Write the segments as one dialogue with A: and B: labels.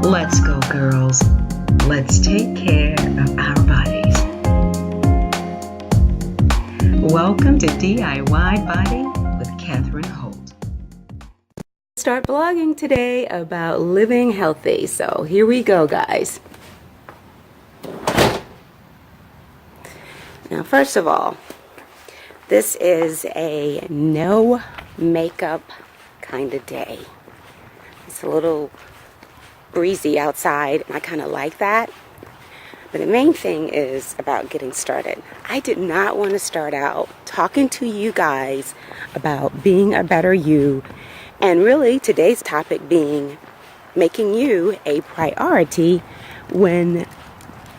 A: Let's go, girls. Let's take care of our bodies. Welcome to DIY Body with Catherine Holt.
B: Start blogging today about living healthy. So here we go, guys. Now, first of all, this is a no makeup kind of day. It's a little breezy outside, and I kind of like that. But the main thing is about getting started. I did not want to start out talking to you guys about being a better you, and really today's topic being making you a priority when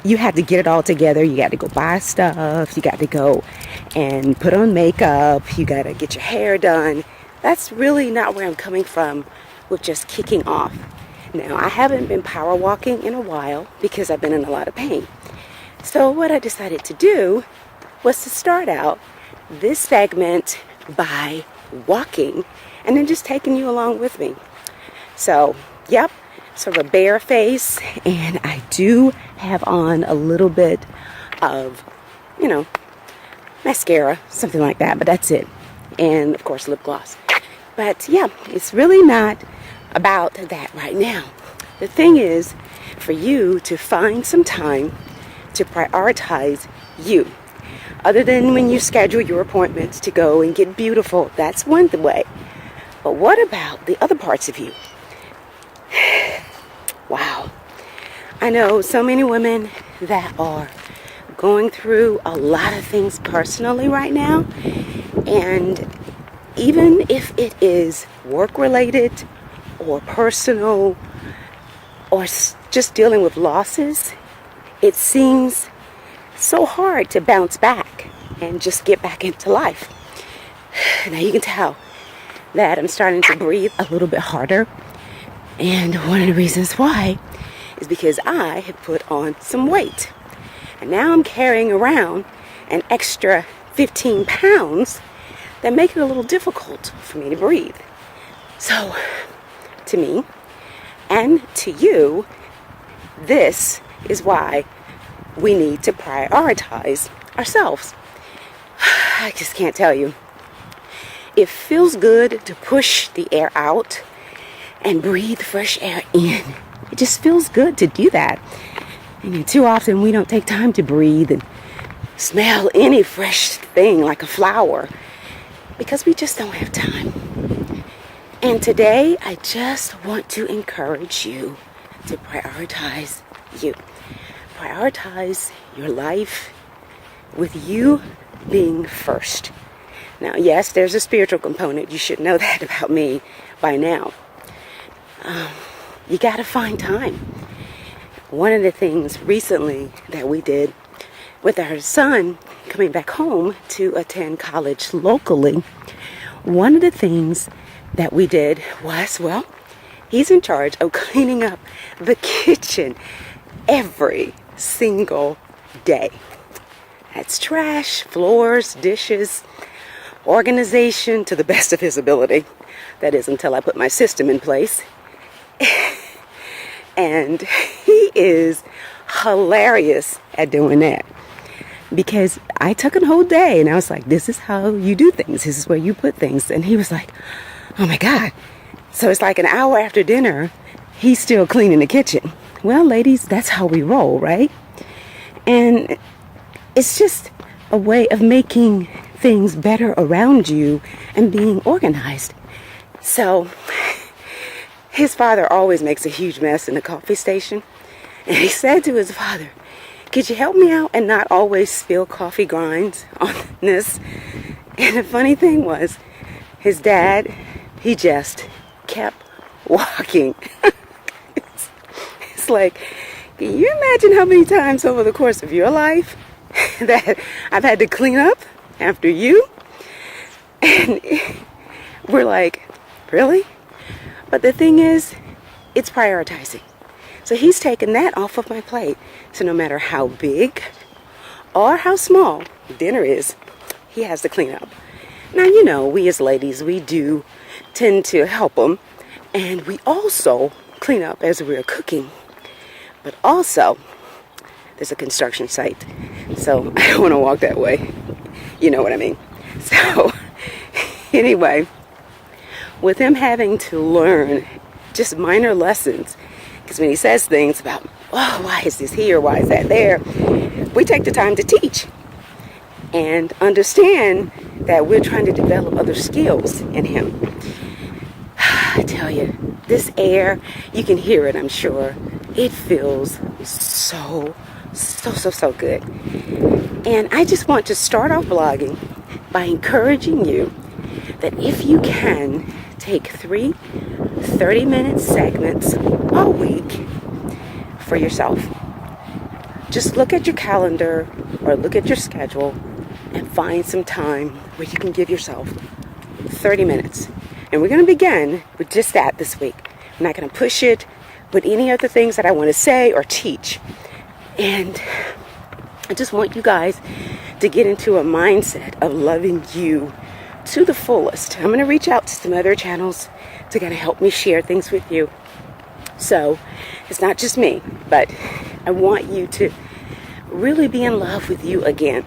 B: you have to get it all together. You got to go buy stuff, you got to go and put on makeup, you got to get your hair done. That's really not where I'm coming from with just kicking off. Now, I haven't been power walking in a while because I've been in a lot of pain. So what I decided to do was to start out this segment by walking and then just taking you along with me. So, yep, sort of a bare face, and I do have on a little bit of, mascara, something like that, but that's it. And, of course, lip gloss. But, yeah, it's really not about that right now. The thing is for you to find some time to prioritize you. Other than when you schedule your appointments to go and get beautiful, that's one way. But what about the other parts of you? Wow. I know so many women that are going through a lot of things personally right now, and even if it is work related or personal or just dealing with losses, it seems so hard to bounce back and just get back into life. Now you can tell that I'm starting to breathe a little bit harder, and one of the reasons why is because I have put on some weight, and now I'm carrying around an extra 15 pounds that make it a little difficult for me to breathe. So to me and to you, this is why we need to prioritize ourselves. I just can't tell you. It feels good to push the air out and breathe fresh air in. It just feels good to do that. And too often we don't take time to breathe and smell any fresh thing like a flower because we just don't have time. And today, I just want to encourage you to prioritize you. Prioritize your life with you being first. Now, yes, there's a spiritual component. You should know that about me by now. You got to find time. One of the things recently that we did with our son coming back home to attend college locally, one of the things that we did was, he's in charge of cleaning up the kitchen every single day. That's trash, floors, dishes, organization to the best of his ability. That is until I put my system in place. And he is hilarious at doing that. Because I took a whole day and I was like, this is how you do things. This is where you put things. And he was like, oh my God. So it's like an hour after dinner, he's still cleaning the kitchen. Well, ladies, that's how we roll, right? And it's just a way of making things better around you and being organized. So his father always makes a huge mess in the coffee station. And he said to his father, could you help me out and not always spill coffee grinds on this? And the funny thing was, his dad, he just kept walking. It's like, can you imagine how many times over the course of your life that I've had to clean up after you? And we're like, really? But the thing is, it's prioritizing. So he's taken that off of my plate. So no matter how big or how small dinner is, he has to clean up. Now, we as ladies, we do tend to help him. And we also clean up as we're cooking. But also, there's a construction site, so I don't want to walk that way. You know what I mean. So, anyway, with him having to learn just minor lessons, because when he says things about, oh, why is this here, why is that there, we take the time to teach and understand that we're trying to develop other skills in him. I tell you, this air, you can hear it, I'm sure. It feels so good. And I just want to start off blogging by encouraging you that if you can, take 3 30-minute segments a week for yourself. Just look at your calendar or look at your schedule and find some time where you can give yourself 30 minutes. And we're going to begin with just that this week. I'm not going to push it with any other things that I want to say or teach. And I just want you guys to get into a mindset of loving you to the fullest. I'm going to reach out to some other channels to kind of help me share things with you. So it's not just me, but I want you to really be in love with you again.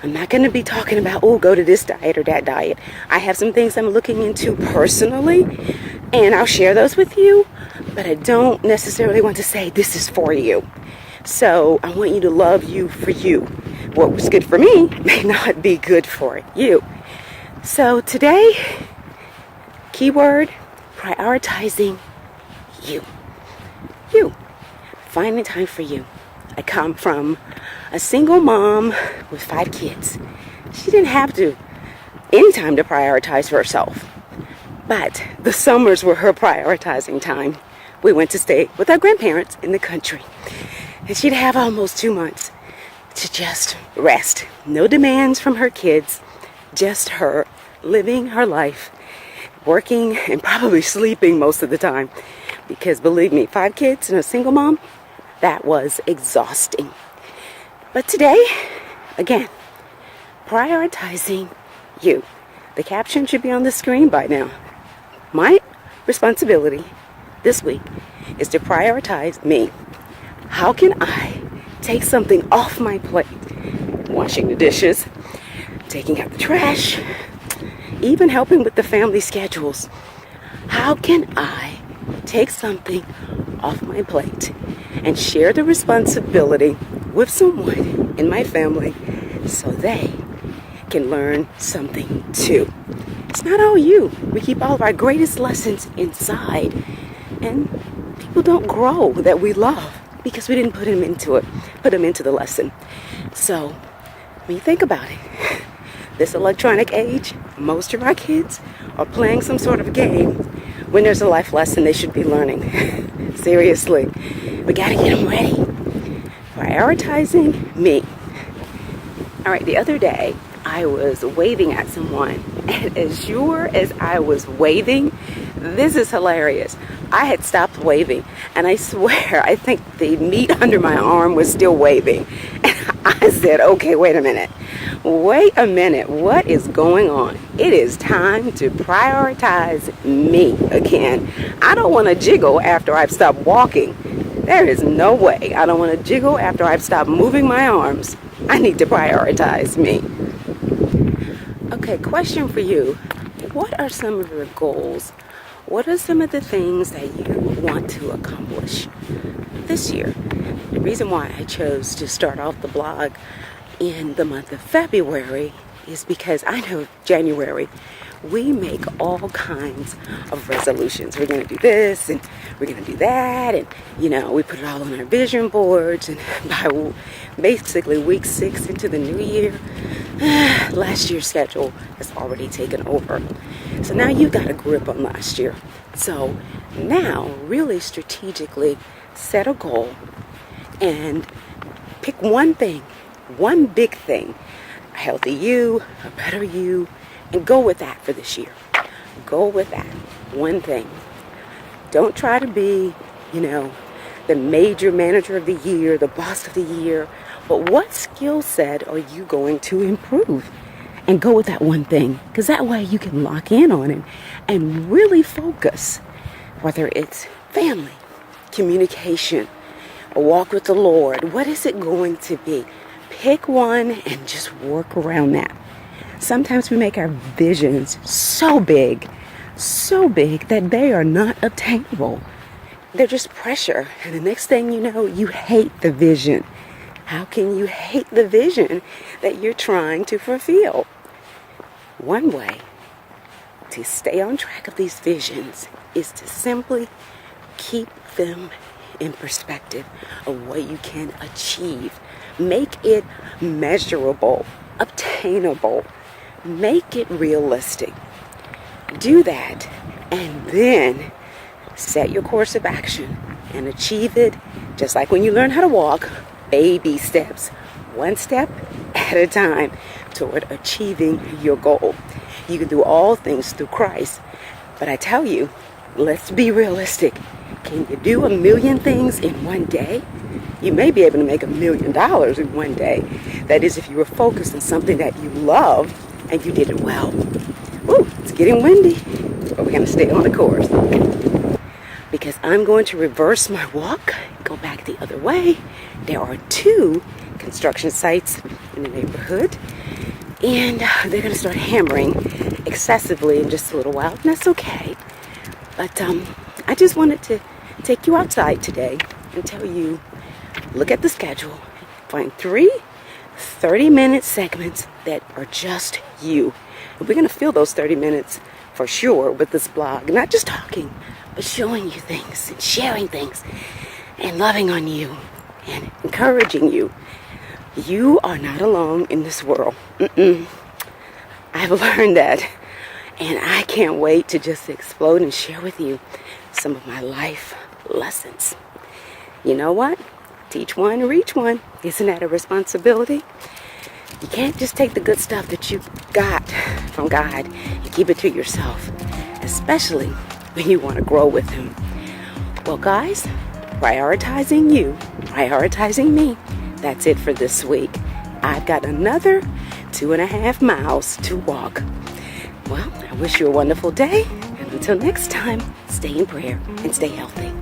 B: I'm not going to be talking about, oh, go to this diet or that diet. I have some things I'm looking into personally, and I'll share those with you, but I don't necessarily want to say this is for you. So I want you to love you for you. What was good for me may not be good for you. So today, keyword, prioritizing you. You. Finding time for you. I come from a single mom with 5 kids. She didn't have any time to prioritize for herself. But the summers were her prioritizing time. We went to stay with our grandparents in the country. And she'd have almost 2 months to just rest. No demands from her kids. Just her living her life. Working and probably sleeping most of the time. Because believe me, 5 kids and a single mom, that was exhausting. But today, again, prioritizing you. The caption should be on the screen by now. My responsibility this week is to prioritize me. How can I take something off my plate? Washing the dishes, taking out the trash, even helping with the family schedules. How can I take something off my plate and share the responsibility with someone in my family so they can learn something too? It's not all you. We keep all of our greatest lessons inside, and people don't grow that we love because we didn't put them into the lesson. So when you think about it, this electronic age, most of our kids are playing some sort of game when there's a life lesson they should be learning. Seriously, we gotta get them ready. Prioritizing me. All right, the other day I was waving at someone, and as sure as I was waving, this is hilarious, I had stopped waving, and I swear I think the meat under my arm was still waving. And I said, okay, wait a minute, what is going on? It is time to prioritize me again. I don't want to jiggle after I've stopped walking. There is no way. I don't want to jiggle after I've stopped moving my arms. I need to prioritize me. Okay, question for you. What are some of your goals? What are some of the things that you want to accomplish this year? The reason why I chose to start off the blog in the month of February is because I know January we make all kinds of resolutions. We're going to do this and we're going to do that, and we put it all on our vision boards. And by basically week 6 into the new year, last year's schedule has already taken over. So now you got a grip on last year. So now really strategically set a goal and pick one thing, one big thing, a healthy you, a better you, and go with that for this year. Go with that one thing. Don't try to be, the major manager of the year, the boss of the year. But what skill set are you going to improve? And go with that one thing. Because that way you can lock in on it and really focus. Whether it's family, communication, a walk with the Lord. What is it going to be? Pick one and just work around that. Sometimes we make our visions so big that they are not obtainable. They're just pressure. And the next thing you know, you hate the vision. How can you hate the vision that you're trying to fulfill? One way to stay on track of these visions is to simply keep them in perspective of what you can achieve. Make it measurable, obtainable. Make it realistic. Do that, and then set your course of action and achieve it, just like when you learn how to walk, baby steps, one step at a time toward achieving your goal. You can do all things through Christ, but I tell you, let's be realistic. Can you do 1,000,000 things in one day? You may be able to make $1 million in one day. That is, if you were focused on something that you love and you did it well. Ooh, it's getting windy, but we're going to stay on the course. Because I'm going to reverse my walk, go back the other way. There are 2 construction sites in the neighborhood, and they're going to start hammering excessively in just a little while, and that's okay. But I just wanted to take you outside today and tell you, look at the schedule, find 3 30-minute segments that are just you. And we're going to fill those 30 minutes for sure with this blog, not just talking, but showing you things and sharing things and loving on you and encouraging you. You are not alone in this world. I've learned that, and I can't wait to just explode and share with you some of my life lessons. You know what? Teach one, reach one. Isn't that a responsibility? You can't just take the good stuff that you got from God and keep it to yourself, especially when you want to grow with Him. Well, guys, prioritizing you, prioritizing me, that's it for this week. I've got another 2.5 miles to walk. Well, I wish you a wonderful day, and until next time, stay in prayer and stay healthy.